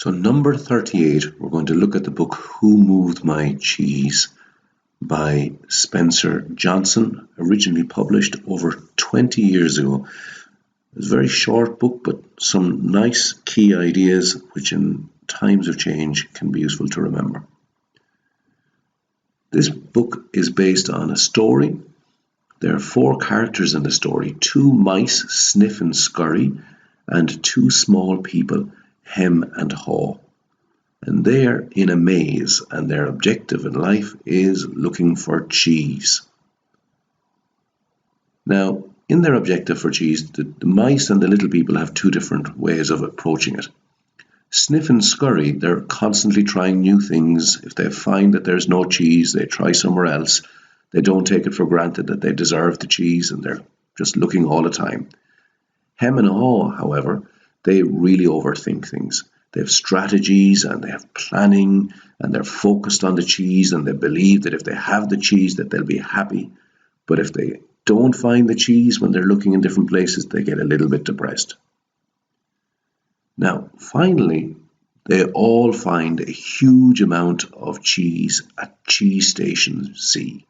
So number 38, we're going to look at the book Who Moved My Cheese by Spencer Johnson, originally published over 20 years ago. It's a very short book, but some nice key ideas which in times of change can be useful to remember. This book is based on a story. There are 4 characters in the story: 2 mice, Sniff and Scurry, and 2 small people, Hem and Haw. And they're in a maze, and their objective in life is looking for cheese. Now, in their objective for cheese, the mice and the little people have 2 different ways of approaching it. Sniff and Scurry, they're constantly trying new things. If they find that there's no cheese, they try somewhere else. They don't take it for granted that they deserve the cheese, and they're just looking all the time. Hem and Haw, however, they really overthink things. They have strategies and they have planning, and they're focused on the cheese, and they believe that if they have the cheese that they'll be happy. But if they don't find the cheese when they're looking in different places, they get a little bit depressed. Now, finally, they all find a huge amount of cheese at Cheese Station C.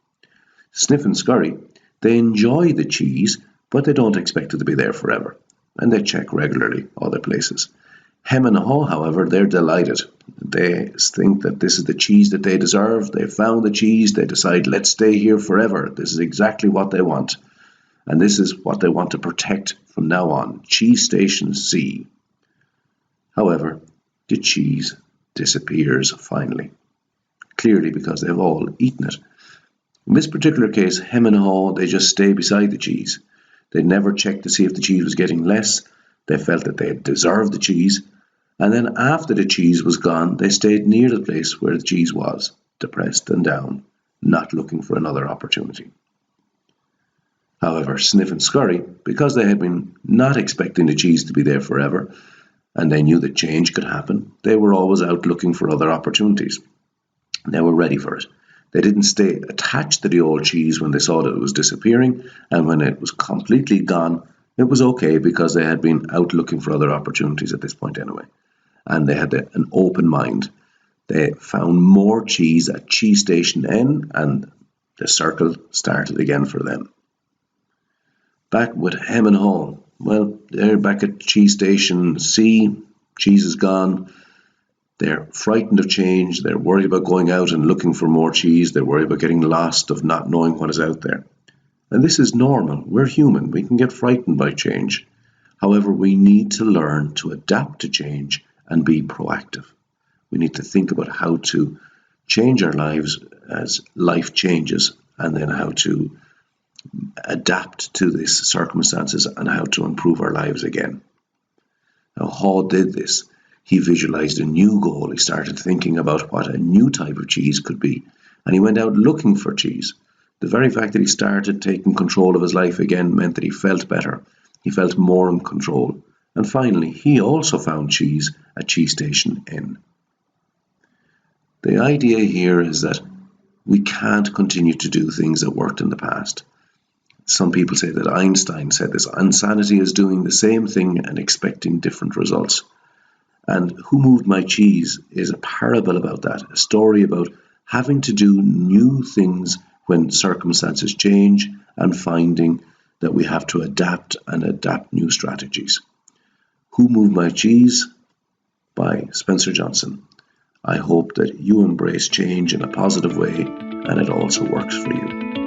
Sniff and Scurry, they enjoy the cheese, but they don't expect it to be there forever, and they check regularly other places. Hem and Haw, however, they're delighted. They think that this is the cheese that they deserve. They found the cheese. They decide, let's stay here forever. This is exactly what they want. And this is what they want to protect from now on. Cheese Station C. However, the cheese disappears finally. Clearly because they've all eaten it. In this particular case, Hem and Haw, they just stay beside the cheese. They never checked to see if the cheese was getting less. They felt that they had deserved the cheese. And then after the cheese was gone, they stayed near the place where the cheese was, depressed and down, not looking for another opportunity. However, Sniff and Scurry, because they had been not expecting the cheese to be there forever, and they knew that change could happen, they were always out looking for other opportunities. They were ready for it. They didn't stay attached to the old cheese when they saw that it was disappearing, and when it was completely gone, it was okay because they had been out looking for other opportunities at this point anyway. And they had an open mind. They found more cheese at Cheese Station N, and the circle started again for them. Back with Hem and Haw. Well, they're back at Cheese Station C. Cheese is gone. They're frightened of change. They're worried about going out and looking for more cheese. They're worried about getting lost, of not knowing what is out there. And this is normal. We're human. We can get frightened by change. However, we need to learn to adapt to change and be proactive. We need to think about how to change our lives as life changes, and then how to adapt to these circumstances and how to improve our lives again. Now, Haw did this. He visualized a new goal. He started thinking about what a new type of cheese could be, and he went out looking for cheese. The very fact that he started taking control of his life again meant that he felt better. He felt more in control. And finally, he also found cheese at Cheese Station N. The idea here is that we can't continue to do things that worked in the past. Some people say that Einstein said this: insanity is doing the same thing and expecting different results. And Who Moved My Cheese is a parable about that, a story about having to do new things when circumstances change, and finding that we have to adapt new strategies. Who Moved My Cheese by Spencer Johnson. I hope that you embrace change in a positive way, and it also works for you.